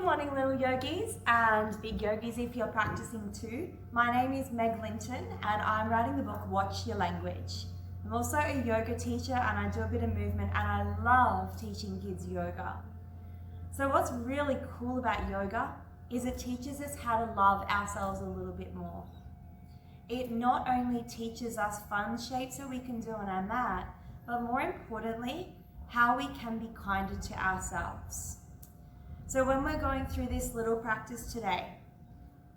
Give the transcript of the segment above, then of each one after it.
Good morning, little yogis and big yogis if you're practicing too. My name is Meg Linton and I'm writing the book Watch Your Language. I'm also a yoga teacher and I do a bit of movement and I love teaching kids yoga. So what's really cool about yoga is it teaches us how to love ourselves a little bit more. It not only teaches us fun shapes that we can do on our mat, but more importantly, how we can be kinder to ourselves. So when we're going through this little practice today,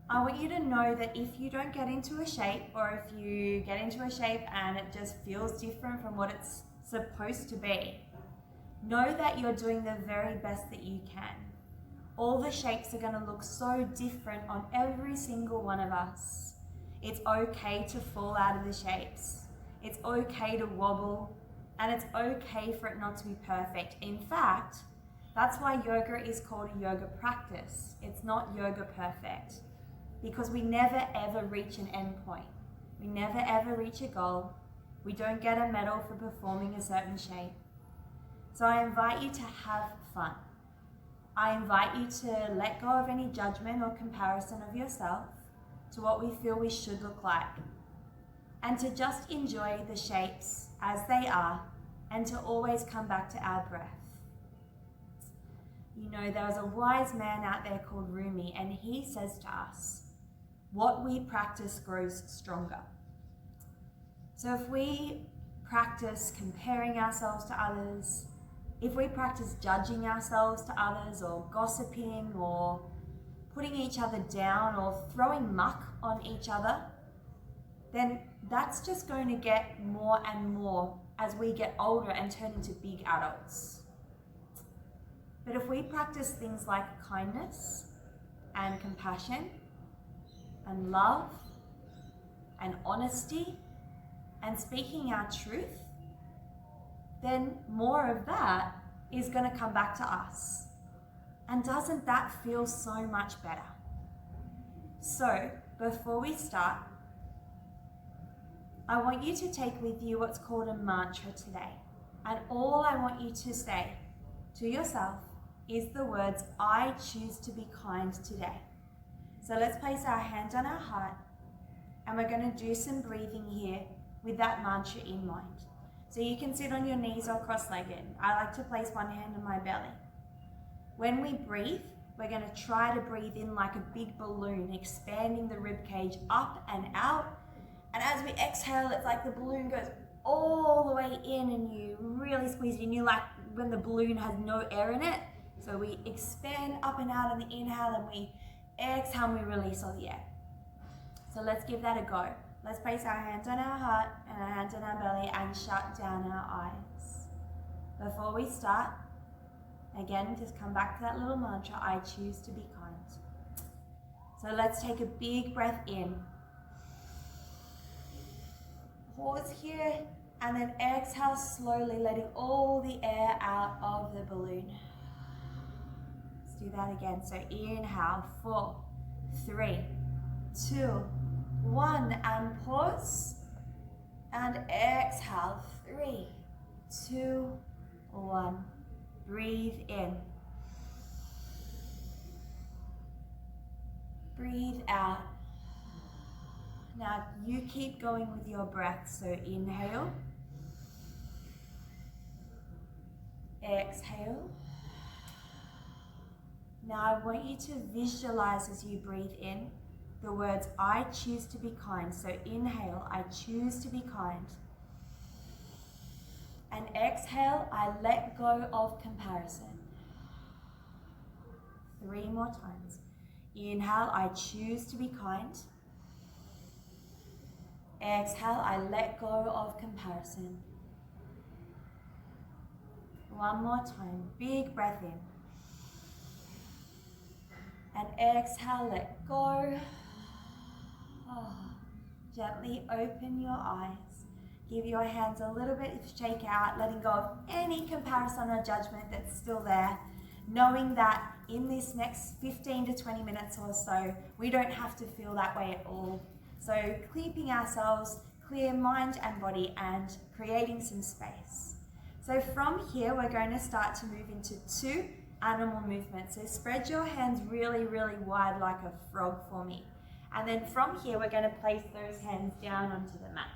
I want you to know that if you don't get into a shape, or if you get into a shape and it just feels different from what it's supposed to be, know that you're doing the very best that you can. All the shapes are going to look so different on every single one of us. It's okay to fall out of the shapes. It's okay to wobble, and it's okay for it not to be perfect. In fact, that's why yoga is called a yoga practice. It's not yoga perfect, because we never ever reach an end point. We never ever reach a goal. We don't get a medal for performing a certain shape. So I invite you to have fun. I invite you to let go of any judgment or comparison of yourself to what we feel we should look like, and to just enjoy the shapes as they are, and to always come back to our breath. You know, there was a wise man out there called Rumi, and he says to us, what we practice grows stronger. So if we practice comparing ourselves to others, if we practice judging ourselves to others, or gossiping, or putting each other down, or throwing muck on each other, then that's just going to get more and more as we get older and turn into big adults. But if we practice things like kindness and compassion and love and honesty and speaking our truth, then more of that is going to come back to us. And doesn't that feel so much better? So before we start, I want you to take with you what's called a mantra today. And all I want you to say to yourself is the words, I choose to be kind today. So let's place our hand on our heart, and we're going to do some breathing here with that mantra in mind. So you can sit on your knees or cross-legged. I like to place one hand on my belly. When we breathe, we're going to try to breathe in like a big balloon, expanding the rib cage up and out. And as we exhale, it's like the balloon goes all the way in and you really squeeze it in. You like when the balloon has no air in it. So we expand up and out on the inhale, and we exhale and we release all the air. So let's give that a go. Let's place our hands on our heart and our hands on our belly and shut down our eyes. Before we start, again, just come back to that little mantra, I choose to be kind. So let's take a big breath in. Pause here, and then exhale slowly, letting all the air out of the balloon. Let's do that again. So inhale, 4, 3, 2, 1, and pause. And exhale, 3, 2, 1. Breathe in. Breathe out. Now you keep going with your breath. So inhale. Exhale. Now I want you to visualize as you breathe in the words, I choose to be kind. So inhale, I choose to be kind. And exhale, I let go of comparison. 3 more times. Inhale, I choose to be kind. Exhale, I let go of comparison. 1 more time. Big breath in. And exhale, let go. Oh, gently open your eyes. Give your hands a little bit of shake out, letting go of any comparison or judgment that's still there, knowing that in this next 15 to 20 minutes or so, we don't have to feel that way at all. So keeping ourselves clear, mind and body, and creating some space. So from here, we're going to start to move into 2 animal movement. So spread your hands really, really wide like a frog for me. And then from here, we're going to place those hands down onto the mat.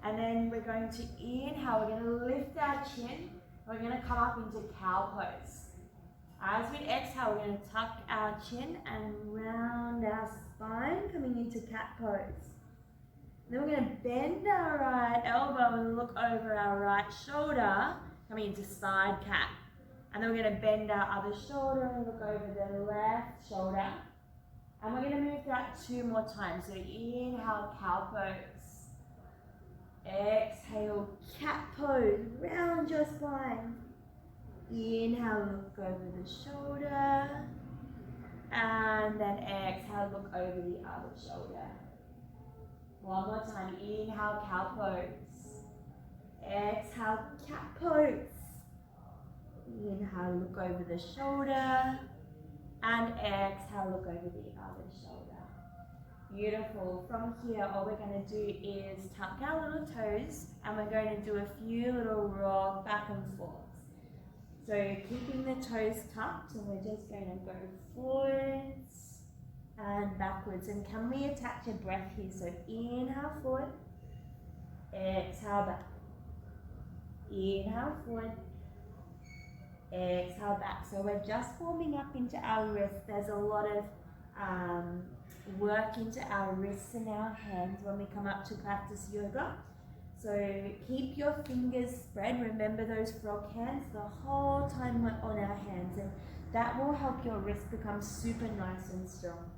And then we're going to inhale, we're going to lift our chin. We're going to come up into cow pose. As we exhale, we're going to tuck our chin and round our spine, coming into cat pose. Then we're going to bend our right elbow and look over our right shoulder, coming into side cat. And then we're going to bend our other shoulder and look over the left shoulder. And we're going to move that 2 more times. So inhale, cow pose. Exhale, cat pose. Round your spine. Inhale, look over the shoulder. And then exhale, look over the other shoulder. One more time. Inhale, cow pose. Exhale, cat pose. Inhale, look over the shoulder. And exhale, look over the other shoulder. Beautiful. From here, all we're going to do is tuck our little toes, and we're going to do a few little rock back and forth. So keeping the toes tucked, and we're just going to go forwards and backwards. And can we attach a breath here? So inhale forward, exhale back. Inhale forward, exhale back. So we're just warming up into our wrists. There's a lot of work into our wrists and our hands when we come up to practice yoga. So keep your fingers spread. Remember those frog hands the whole time we're on our hands, and that will help your wrists become super nice and strong.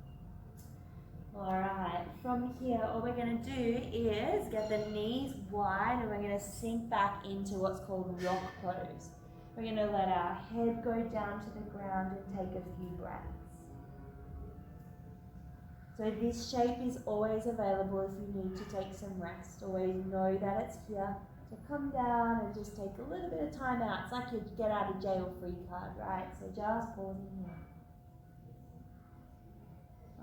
Alright, from here all we're going to do is get the knees wide, and we're going to sink back into what's called rock pose. We're going to let our head go down to the ground and take a few breaths. So this shape is always available if you need to take some rest. Always know that it's here. So come down and just take a little bit of time out. It's like you get out of jail free card, right? So just pausing here.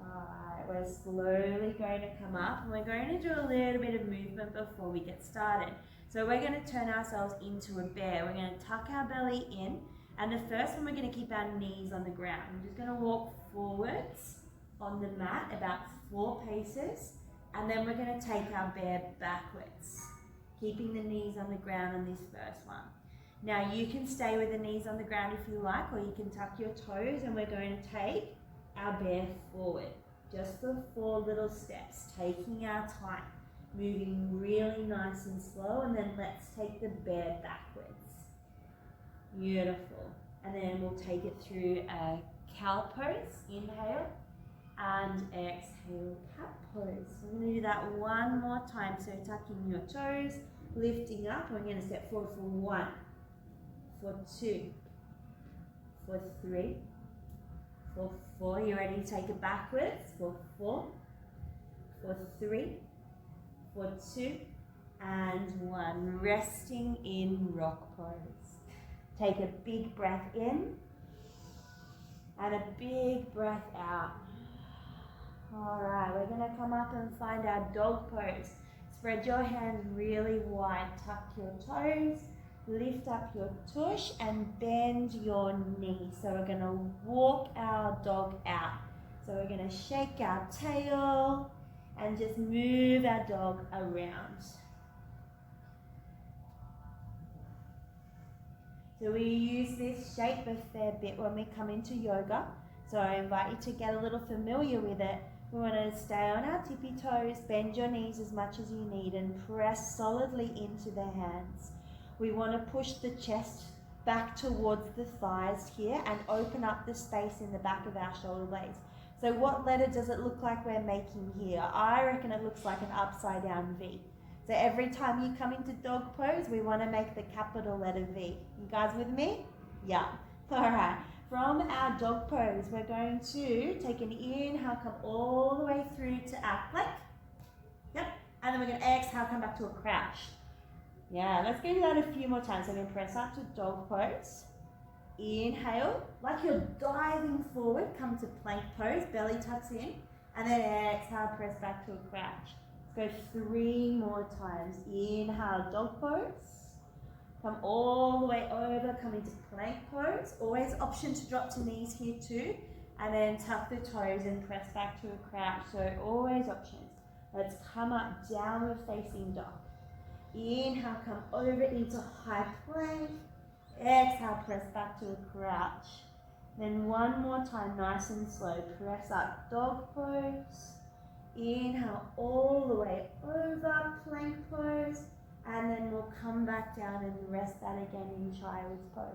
Alright, we're slowly going to come up, and we're going to do a little bit of movement before we get started. So we're going to turn ourselves into a bear. We're going to tuck our belly in, and the first one we're going to keep our knees on the ground. We're just going to walk forwards on the mat about 4 paces, and then we're going to take our bear backwards, keeping the knees on the ground on this first one. Now you can stay with the knees on the ground if you like, or you can tuck your toes, and we're going to take our bear forward, just for 4 little steps, taking our time, moving really nice and slow, and then let's take the bear backwards. Beautiful. And then we'll take it through a cow pose, inhale, and exhale, cat pose. We're going to do that 1 more time. So tucking your toes, lifting up. We're going to step forward for 1, for 2, for 3, for 4. You ready to take it backwards? For 4, for 3, for 2, and 1. Resting in rock pose. Take a big breath in and a big breath out. Alright, we're going to come up and find our dog pose. Spread your hands really wide, tuck your toes, lift up your tush and bend your knee. So we're going to walk our dog out. So we're going to shake our tail and just move our dog around. So we use this shape a fair bit when we come into yoga. So I invite you to get a little familiar with it. We want to stay on our tippy toes, bend your knees as much as you need, and press solidly into the hands. We want to push the chest back towards the thighs here and open up the space in the back of our shoulder blades. So what letter does it look like we're making here? I reckon it looks like an upside down V. So every time you come into dog pose, we want to make the capital letter V. You guys with me? Yeah. All right. From our dog pose, we're going to take an inhale, come all the way through to our plank. Yep. And then we're going to exhale, come back to a crouch. Yeah, let's do that a few more times. So we're going to press up to dog pose. Inhale, like you're diving forward, come to plank pose, belly tucks in. And then exhale, press back to a crouch. Let's go 3 more times. Inhale, dog pose. Come all the way over, come into plank pose. Always option to drop to knees here too. And then tuck the toes and press back to a crouch. So always options. Let's come up, downward facing dog. Inhale, come over into high plank. Exhale, press back to a crouch. Then one more time, nice and slow. Press up, dog pose. Inhale all the way over, plank pose. And then we'll come back down and rest that again in child's pose.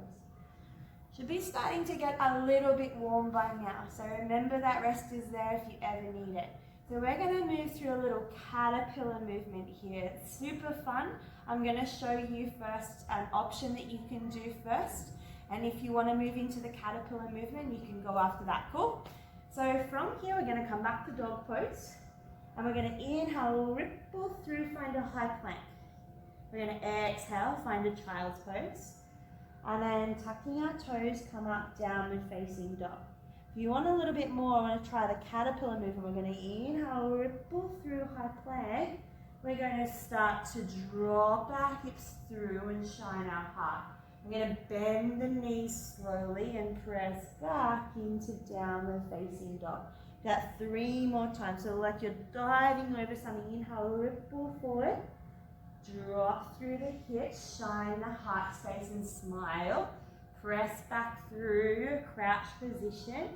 Should be starting to get a little bit warm by now. So remember that rest is there if you ever need it. So we're going to move through a little caterpillar movement here. It's super fun. I'm going to show you first an option that you can do first. And if you want to move into the caterpillar movement, you can go after that, cool? So from here, we're going to come back to dog pose. And we're going to inhale, ripple through, find a high plank. We're going to exhale, find a child's pose. And then tucking our toes, come up, downward facing dog. If you want a little bit more, I want to try the caterpillar movement. We're going to inhale, ripple through high plank. We're going to start to drop our hips through and shine our heart. We're going to bend the knees slowly and press back into downward facing dog. That 3 more times. So like you're diving over something. Inhale, ripple forward. Drop through the hips, shine the heart space and smile. Press back through, crouch position.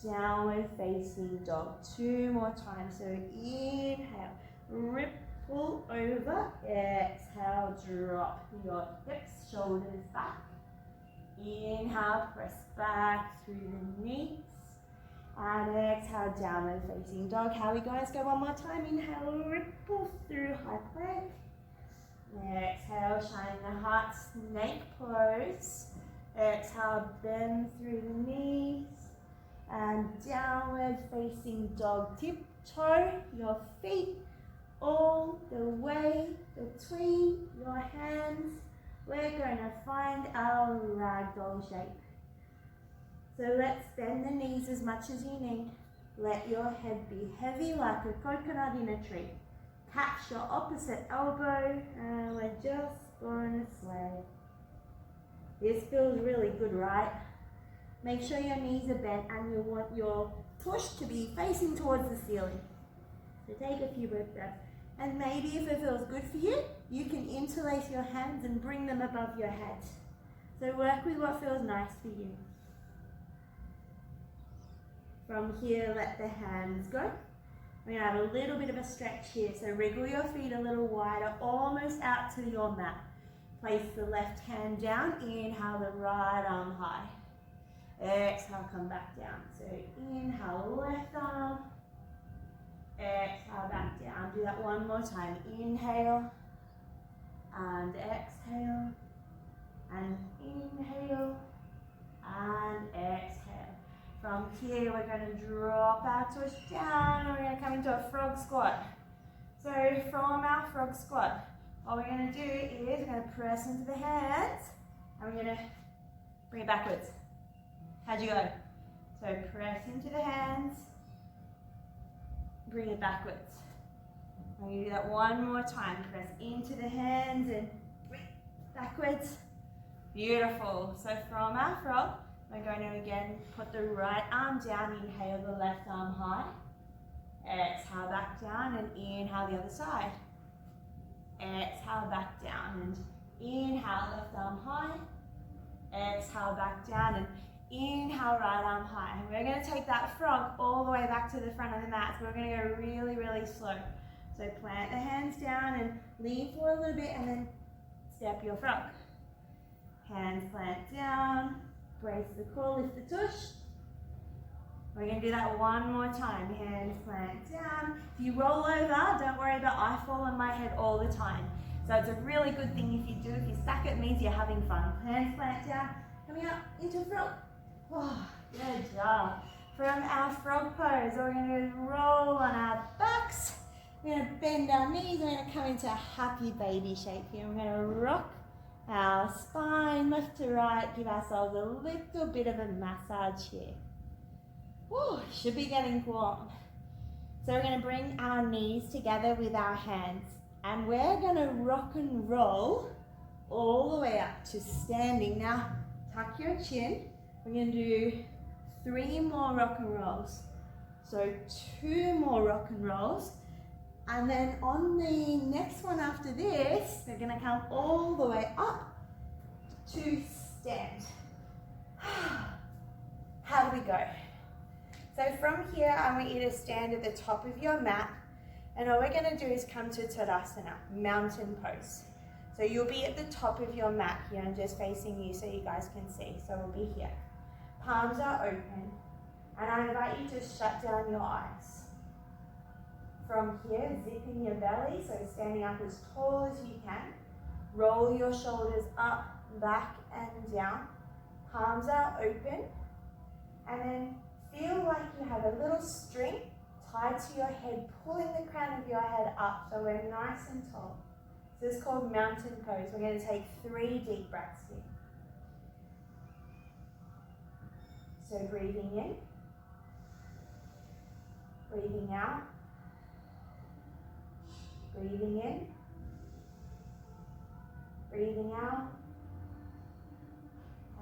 Downward facing dog. 2 more times. So inhale, ripple over. Exhale, drop your hips, shoulders back. Inhale, press back through the knees. And exhale, downward facing dog. How we go? Let's go one more time. Inhale, ripple through high plank. Exhale, shine the heart, snake pose. Exhale, bend through the knees. And downward facing dog. Tiptoe your feet all the way between your hands. We're going to find our ragdoll shape. So let's bend the knees as much as you need. Let your head be heavy like a coconut in a tree. Catch your opposite elbow and we're just going to sway. This feels really good, right? Make sure your knees are bent and you want your push to be facing towards the ceiling. So take a few breaths. And maybe if it feels good for you, you can interlace your hands and bring them above your head. So work with what feels nice for you. From here, let the hands go. We're going to have a little bit of a stretch here, so wriggle your feet a little wider, almost out to your mat. Place the left hand down, inhale the right arm high. Exhale, come back down. So inhale, left arm. Exhale, back down. Do that one more time. Inhale, and exhale, and inhale, and exhale. From here, we're going to drop our tush down and we're going to come into a frog squat. So from our frog squat, what we're going to do is we're going to press into the hands and we're going to bring it backwards. How'd you go? So press into the hands, bring it backwards. I'm going to do that one more time. Press into the hands and bring it backwards. Beautiful. So from our frog, we're going to again put the right arm down, inhale the left arm high. Exhale back down and inhale the other side. Exhale back down and inhale left arm high. Exhale back down and inhale right arm high. And we're going to take that frog all the way back to the front of the mat. So we're going to go really, really slow. So plant the hands down and lean forward a little bit and then step your frog. Hands plant down. Brace the core, lift the tush. We're going to do that one more time. Hands plant down. If you roll over, don't worry about I fall on my head all the time. So it's a really good thing if you do. If you stack it, means you're having fun. Hands plant down. Coming up into frog. Oh, good job. From our frog pose, we're going to roll on our backs. We're going to bend our knees. We're going to come into a happy baby shape here. We're going to rock our spine left to right, give ourselves a little bit of a massage here. Woo, should be getting warm. So we're going to bring our knees together with our hands and we're going to rock and roll all the way up to standing. Now, tuck your chin. We're going to do 3 more rock and rolls. So 2 more rock and rolls. And then on the next one after this, we're going to come all the way up to stand. How do we go? So from here, I want you to stand at the top of your mat. And all we're going to do is come to Tadasana, mountain pose. So you'll be at the top of your mat here and just facing you so you guys can see. So we'll be here. Palms are open. And I invite you to shut down your eyes. From here, zip in your belly, so standing up as tall as you can. Roll your shoulders up, back and down. Palms are open. And then feel like you have a little string tied to your head, pulling the crown of your head up so we're nice and tall. This is called mountain pose. We're going to take 3 deep breaths here. So breathing in, breathing out, breathing in, breathing out,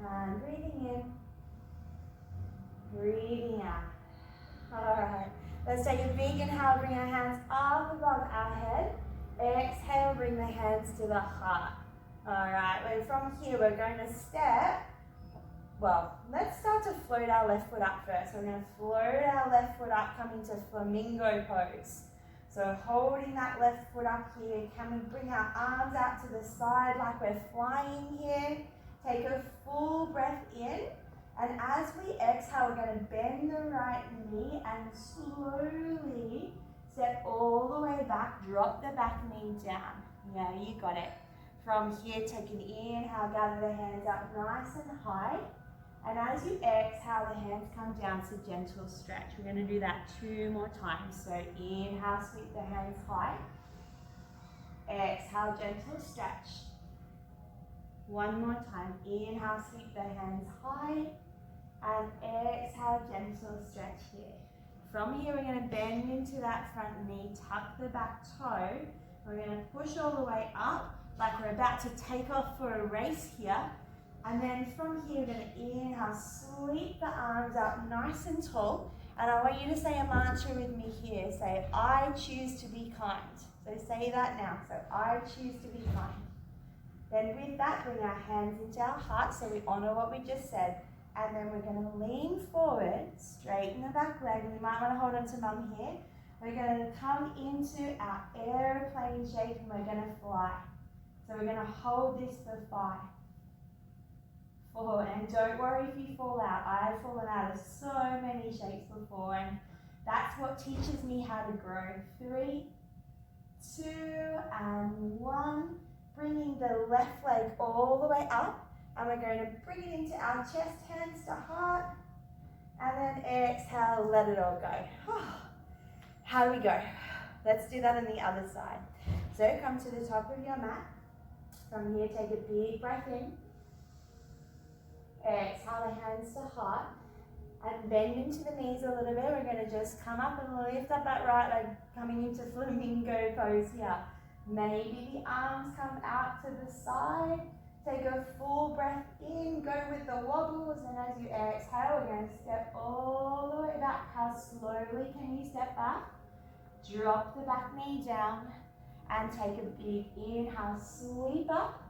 and breathing in, breathing out. Alright, let's take a big inhale, bring our hands up above our head. Exhale, bring the hands to the heart. Alright, from here we're going to step. Well, let's start to float our left foot up first. We're going to float our left foot up, come into flamingo pose. So holding that left foot up here, can we bring our arms out to the side like we're flying here? Take a full breath in. And as we exhale, we're going to bend the right knee and slowly step all the way back. Drop the back knee down. Yeah, you got it. From here, take an inhale, gather the hands up nice and high. And as you exhale, the hands come down to gentle stretch. We're going to do that 2 more times. So inhale, sweep the hands high. Exhale, gentle stretch. 1 more time. Inhale, sweep the hands high. And exhale, gentle stretch here. From here, we're going to bend into that front knee, tuck the back toe. We're going to push all the way up like we're about to take off for a race here. And then from here, we're going to inhale, sweep the arms up nice and tall. And I want you to say a mantra with me here. Say, I choose to be kind. So say that now. So I choose to be kind. Then with that, bring our hands into our heart so we honor what we just said. And then we're going to lean forward, straighten the back leg. And we might want to hold on to mum here. We're going to come into our airplane shape and we're going to fly. So we're going to hold this for 5, 4, and don't worry if you fall out. I've fallen out of so many shapes before, and that's what teaches me how to grow. 3, 2, and 1. Bringing the left leg all the way up, and we're going to bring it into our chest, hands to heart, and then exhale, let it all go. How do we go? Let's do that on the other side. So come to the top of your mat. From here, take a big breath in. Exhale the hands to heart. And bend into the knees a little bit. We're going to just come up and lift up that right leg, coming into flamingo pose here. Maybe the arms come out to the side. Take a full breath in. Go with the wobbles. And as you exhale, we're going to step all the way back. How slowly can you step back? Drop the back knee down. And take a big inhale, sweep up,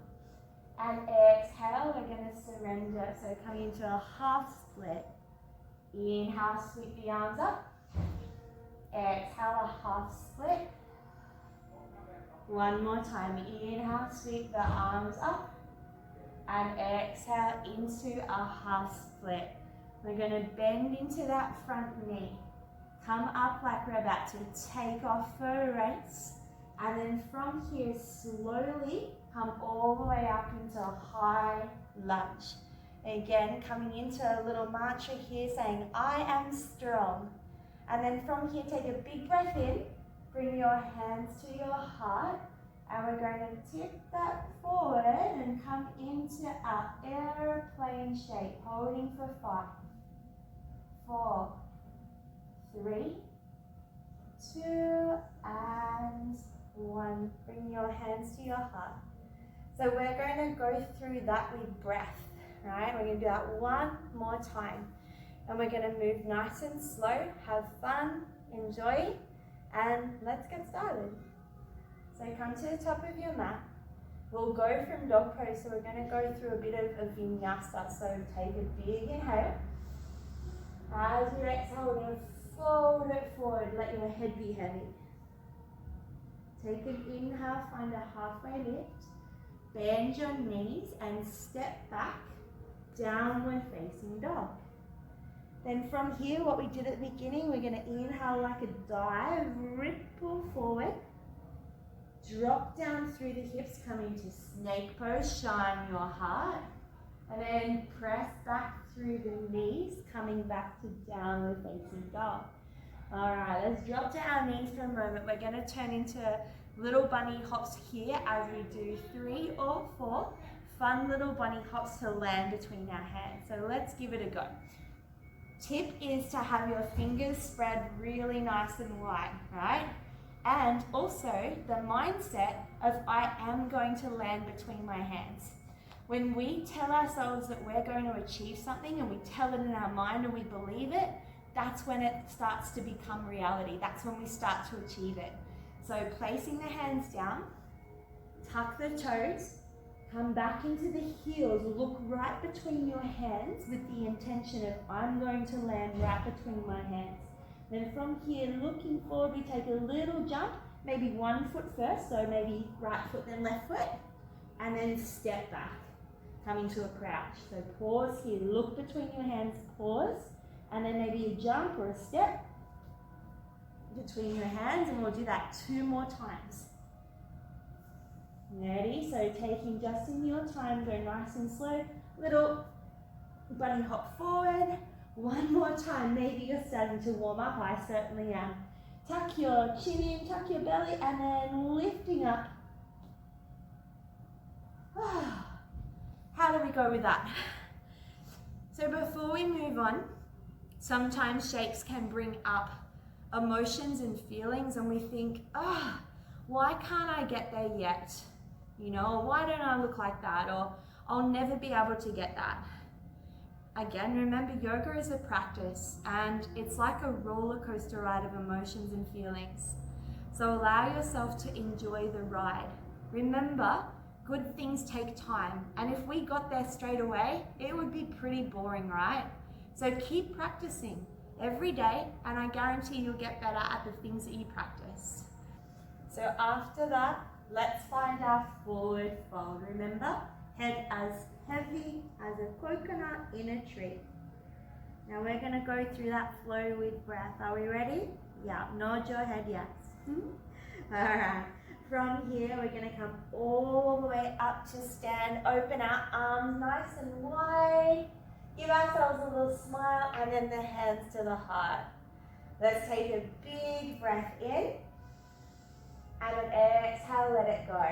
and exhale, we're going to surrender. So coming into a half split. Inhale, sweep the arms up. Exhale, a half split. 1 more time. Inhale, sweep the arms up. And exhale into a half split. We're going to bend into that front knee. Come up like we're about to take off for a race. And then from here, slowly come all the way up into a high lunge. Again, coming into a little mantra here saying, I am strong. And then from here, take a big breath in. Bring your hands to your heart. And we're going to tip that forward and come into our airplane shape, holding for 5, 4, 3, 2, and 1. Bring your hands to your heart. So So we're going to go through that with breath, right? We're going to do that one more time. And we're going to move nice and slow, have fun, enjoy, and let's get started. So come to the top of your mat. We'll go from dog pose, so we're going to go through a bit of a vinyasa. So take a big inhale. As you exhale, we're going to fold it forward, let your head be heavy. Take an inhale, find a halfway lift. Bend your knees and step back, downward facing dog. Then from here, what we did at the beginning, we're going to inhale like a dive, ripple forward. Drop down through the hips, come into snake pose, shine your heart. And then press back through the knees, coming back to downward facing dog. All right, let's drop to our knees for a moment. We're going to turn into little bunny hops here as we do 3 or 4 fun little bunny hops to land between our hands. So let's give it a go. Tip is to have your fingers spread really nice and wide, right? And also the mindset of I am going to land between my hands. When we tell ourselves that we're going to achieve something and we tell it in our mind and we believe it, that's when it starts to become reality. That's when we start to achieve it. So placing the hands down, tuck the toes, come back into the heels, look right between your hands with the intention of I'm going to land right between my hands. Then from here, looking forward, we take a little jump, maybe 1 foot first, so maybe right foot then left foot, and then step back, coming to a crouch. So pause here, look between your hands, pause, and then maybe a jump or a step between your hands, and we'll do that 2 more times. Ready? So taking just in your time, go nice and slow, little bunny hop forward. 1 more time, maybe you're starting to warm up, I certainly am. Tuck your chin in, tuck your belly, and then lifting up. How do we go with that? So before we move on, sometimes shakes can bring up emotions and feelings, and we think, why can't I get there yet? You know, or why don't I look like that? Or I'll never be able to get that. Again, remember, yoga is a practice, and it's like a roller coaster ride of emotions and feelings. So allow yourself to enjoy the ride. Remember, good things take time, and if we got there straight away, it would be pretty boring, right? So keep practicing every day, and I guarantee you'll get better at the things that you practice. So after that, let's find our forward fold. Remember, head as heavy as a coconut in a tree. Now we're going to go through that flow with breath. Are we ready? Yeah, nod your head yes. Alright, from here we're going to come all the way up to stand, open our arms nice and wide, give ourselves a little smile, and then the hands to the heart. Let's take a big breath in, and an exhale, let it go.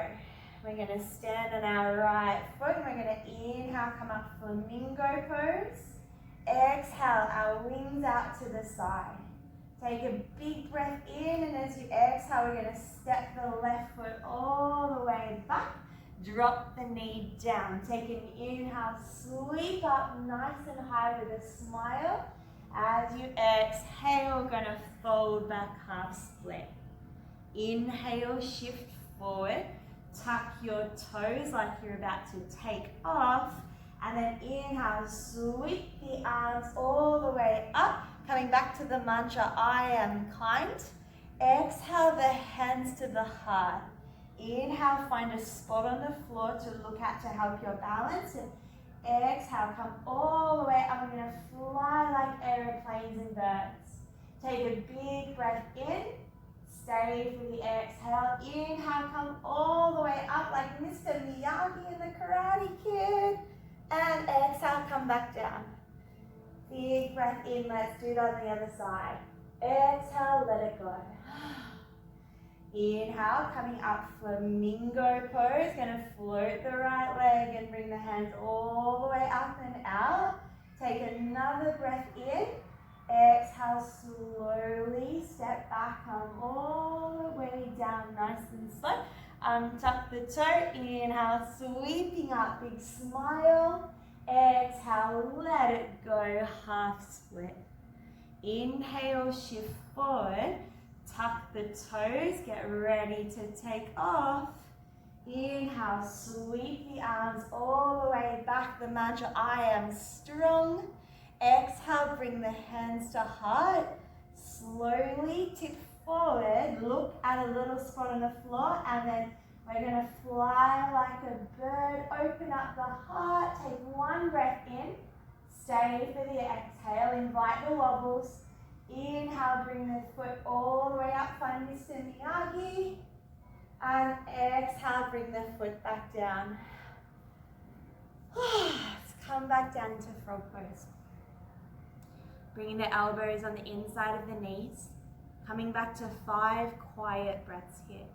We're going to stand on our right foot, and we're going to inhale, come up flamingo pose. Exhale, our wings out to the side. Take a big breath in, and as you exhale, we're going to step the left foot all the way back. Drop the knee down. Take an inhale, sweep up nice and high with a smile. As you exhale, we're going to fold back half split. Inhale, shift forward. Tuck your toes like you're about to take off. And then inhale, sweep the arms all the way up. Coming back to the mantra, I am kind. Exhale, the hands to the heart. Inhale, find a spot on the floor to look at to help your balance. And exhale, come all the way up. We're going to fly like aeroplanes and birds. Take a big breath in. Stay for the exhale. Inhale, come all the way up like Mr. Miyagi in the Karate Kid. And exhale, come back down. Big breath in. Let's do that on the other side. Exhale, let it go. Inhale, coming up, flamingo pose. Going to float the right leg and bring the hands all the way up and out. Take another breath in. Exhale, slowly step back, come all the way down, nice and slow. Tuck the toe, inhale, sweeping up, big smile. Exhale, let it go, half split. Inhale, shift forward, tuck the toes, get ready to take off. Inhale, sweep the arms all the way back, the mantra, I am strong. Exhale, bring the hands to heart. Slowly tip forward, look at a little spot on the floor, and then we're going to fly like a bird. Open up the heart, take one breath in. Stay for the exhale, invite the wobbles. Inhale, bring the foot all the way up, find Mr. Miyagi. And exhale, bring the foot back down. Let's come back down into frog pose. Bringing the elbows on the inside of the knees. Coming back to 5 quiet breaths here.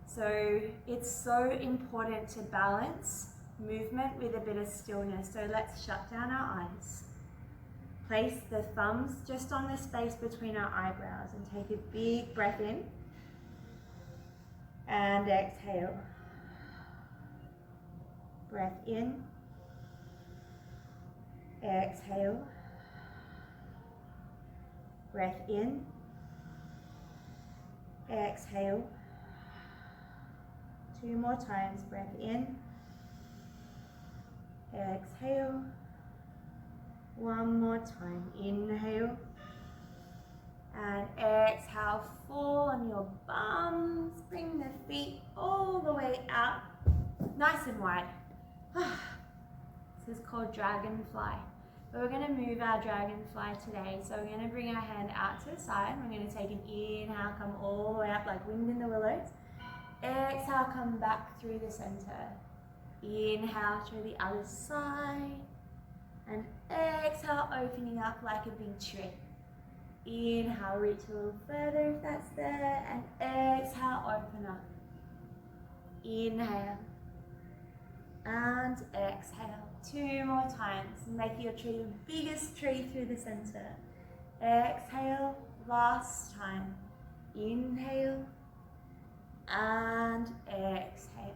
So it's so important to balance movement with a bit of stillness. So let's shut down our eyes. Place the thumbs just on the space between our eyebrows and take a big breath in. And exhale. Breath in. Exhale. Breath in. Exhale. 2 more times. Breath in. Exhale. 1 more time. Inhale. And exhale. Fall on your bums. Bring the feet all the way out. Nice and wide. This is called dragonfly. But we're going to move our dragonfly today. So we're going to bring our hand out to the side. We're going to take an inhale, come all the way up like wind in the willows. Exhale, come back through the center. Inhale through the other side. And exhale, opening up like a big tree. Inhale, reach a little further if that's there. And exhale, open up. Inhale. And exhale. 2 more times. Make your tree the biggest tree through the center. Exhale. Last time. Inhale. And exhale.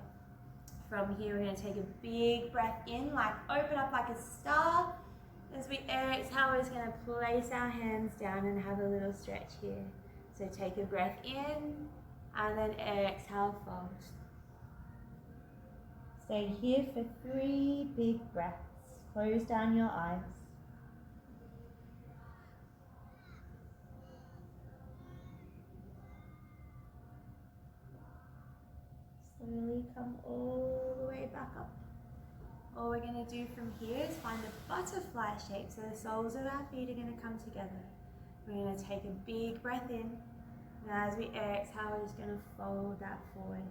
From here, we're going to take a big breath in, like open up like a star. As we exhale, we're just going to place our hands down and have a little stretch here. So take a breath in, and then exhale, fold. Stay here for 3 big breaths. Close down your eyes. Slowly come all the way back up. All we're going to do from here is find a butterfly shape. So the soles of our feet are going to come together. We're going to take a big breath in. And as we exhale, we're just going to fold that forward.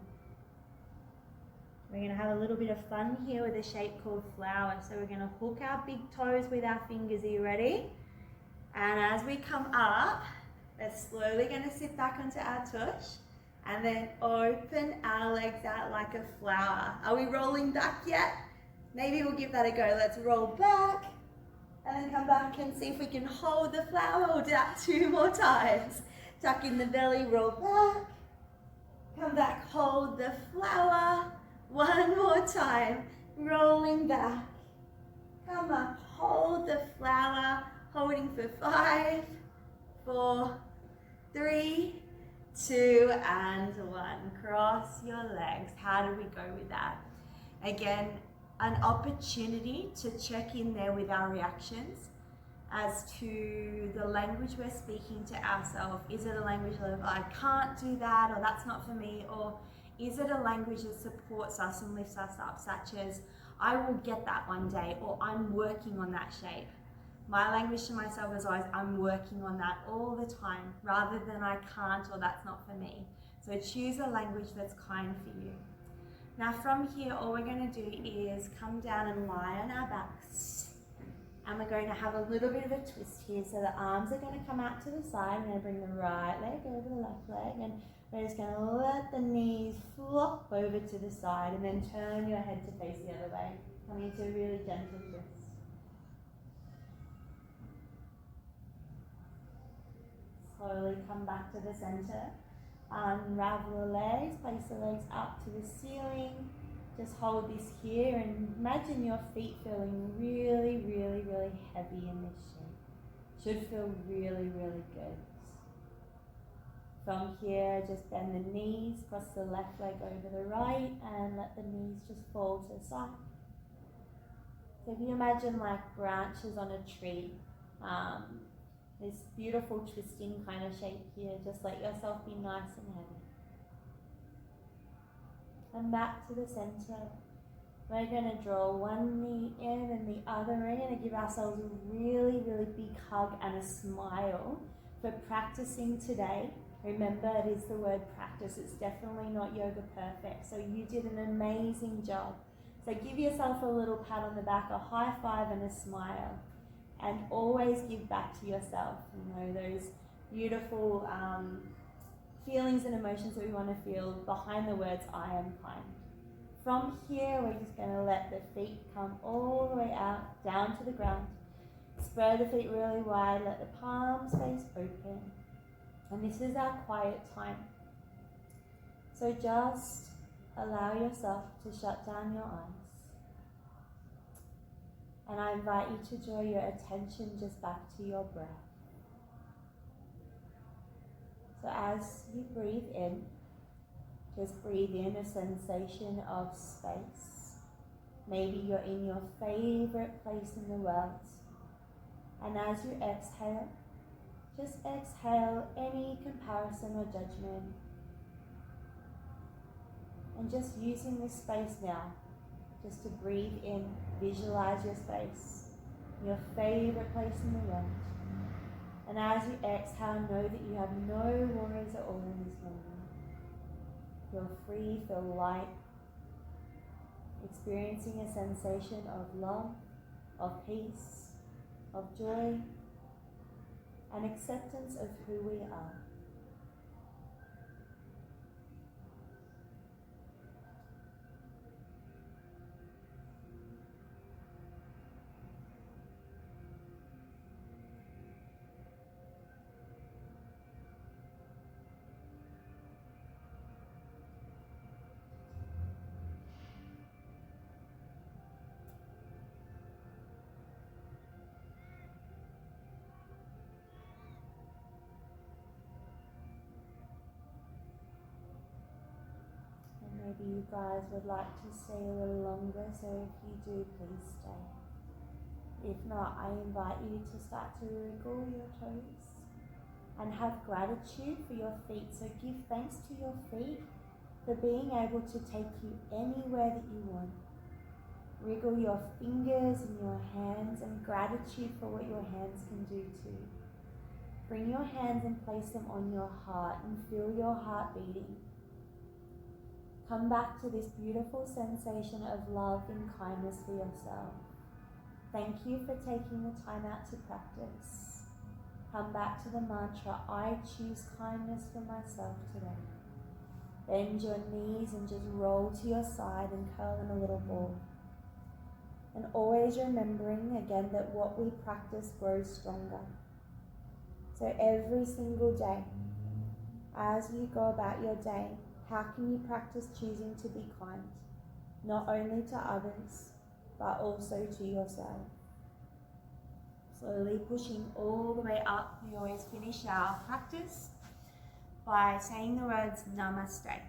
We're going to have a little bit of fun here with a shape called flower. So we're going to hook our big toes with our fingers. Are you ready? And as we come up, we're slowly going to sit back onto our tush. And then open our legs out like a flower. Are we rolling back yet? Maybe we'll give that a go. Let's roll back and then come back and see if we can hold the flower. We'll do that 2 more times. Tuck in the belly, roll back. Come back, hold the flower. 1 more time, rolling back. Come up, hold the flower, holding for 5, 4, 3, 2, and 1. Cross your legs. How do we go with that? Again, an opportunity to check in there with our reactions as to the language we're speaking to ourselves. Is it a language of I can't do that, or that's not for me, or is it a language that supports us and lifts us up, such as I will get that one day, or I'm working on that shape? My language to myself is always I'm working on that all the time, rather than I can't or that's not for me. So choose a language that's kind for you. Now from here, all we're going to do is come down and lie on our backs. And we're going to have a little bit of a twist here. So the arms are going to come out to the side. We're going to bring the right leg over the left leg. And we're just going to let the knees flop over to the side. And then turn your head to face the other way. Coming into a really gentle twist. Slowly come back to the center. Unravel the legs, place the legs up to the ceiling. Just hold this here and imagine your feet feeling really, really, really heavy in this shape. Should feel really, really good. From here, just bend the knees, cross the left leg over the right, and let the knees just fall to the side. So if you imagine like branches on a tree, this beautiful twisting kind of shape here, just let yourself be nice and heavy. And back to the center. We're going to draw one knee in and the other. We're going to give ourselves a really, really big hug and a smile for practicing today. Remember, it is the word practice. It's definitely not yoga perfect. So you did an amazing job. So give yourself a little pat on the back, a high five and a smile. And always give back to yourself. You know, those beautiful feelings and emotions that we want to feel behind the words, I am kind. From here, we're just going to let the feet come all the way out, down to the ground. Spread the feet really wide, let the palms face open. And this is our quiet time. So just allow yourself to shut down your eyes. And I invite you to draw your attention just back to your breath. So as you breathe in, just breathe in a sensation of space. Maybe you're in your favorite place in the world. And as you exhale, just exhale any comparison or judgment. And just using this space now, just to breathe in, visualize your space, your favorite place in the world. And as you exhale, know that you have no worries at all in this moment. Feel free, feel light, experiencing a sensation of love, of peace, of joy, and acceptance of who we are. Maybe you guys would like to stay a little longer, so if you do, please stay. If not, I invite you to start to wriggle your toes and have gratitude for your feet. So give thanks to your feet for being able to take you anywhere that you want. Wriggle your fingers and your hands, and gratitude for what your hands can do too. Bring your hands and place them on your heart and feel your heart beating. Come back to this beautiful sensation of love and kindness for yourself. Thank you for taking the time out to practice. Come back to the mantra, I choose kindness for myself today. Bend your knees and just roll to your side and curl in a little ball. And always remembering again that what we practice grows stronger. So every single day, as you go about your day, how can you practice choosing to be kind, not only to others, but also to yourself? Slowly pushing all the way up, we always finish our practice by saying the words Namaste.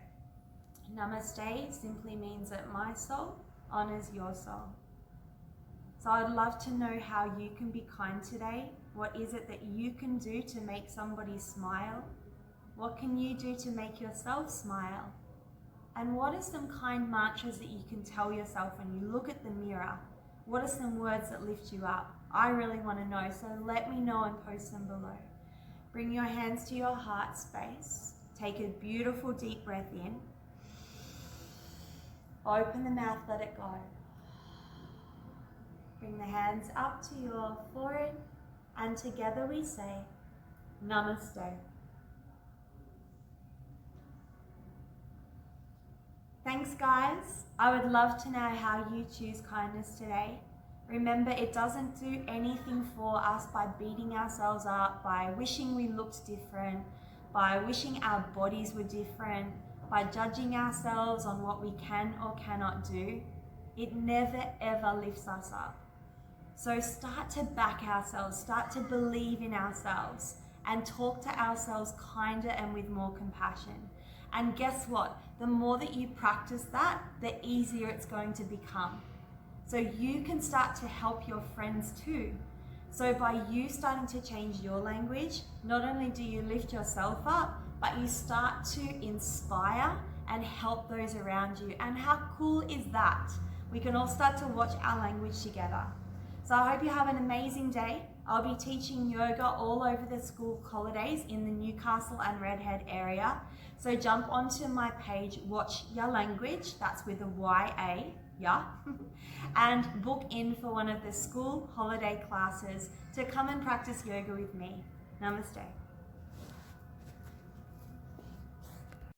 Namaste simply means that my soul honors your soul. So I'd love to know how you can be kind today. What is it that you can do to make somebody smile? What can you do to make yourself smile? And what are some kind mantras that you can tell yourself when you look at the mirror? What are some words that lift you up? I really want to know, so let me know and post them below. Bring your hands to your heart space. Take a beautiful deep breath in. Open the mouth, let it go. Bring the hands up to your forehead, and together we say, Namaste. Thanks guys. I would love to know how you choose kindness today. Remember, it doesn't do anything for us by beating ourselves up, by wishing we looked different, by wishing our bodies were different, by judging ourselves on what we can or cannot do, it never ever lifts us up. So start to back ourselves, start to believe in ourselves, and talk to ourselves kinder and with more compassion. And guess what? The more that you practice that, the easier it's going to become. So you can start to help your friends too. So by you starting to change your language, not only do you lift yourself up, but you start to inspire and help those around you. And how cool is that? We can all start to watch our language together. So I hope you have an amazing day. I'll be teaching yoga all over the school holidays in the Newcastle and Redhead area. So jump onto my page, Watch Your Language, that's with a Y-A, yeah, and book in for one of the school holiday classes to come and practice yoga with me. Namaste.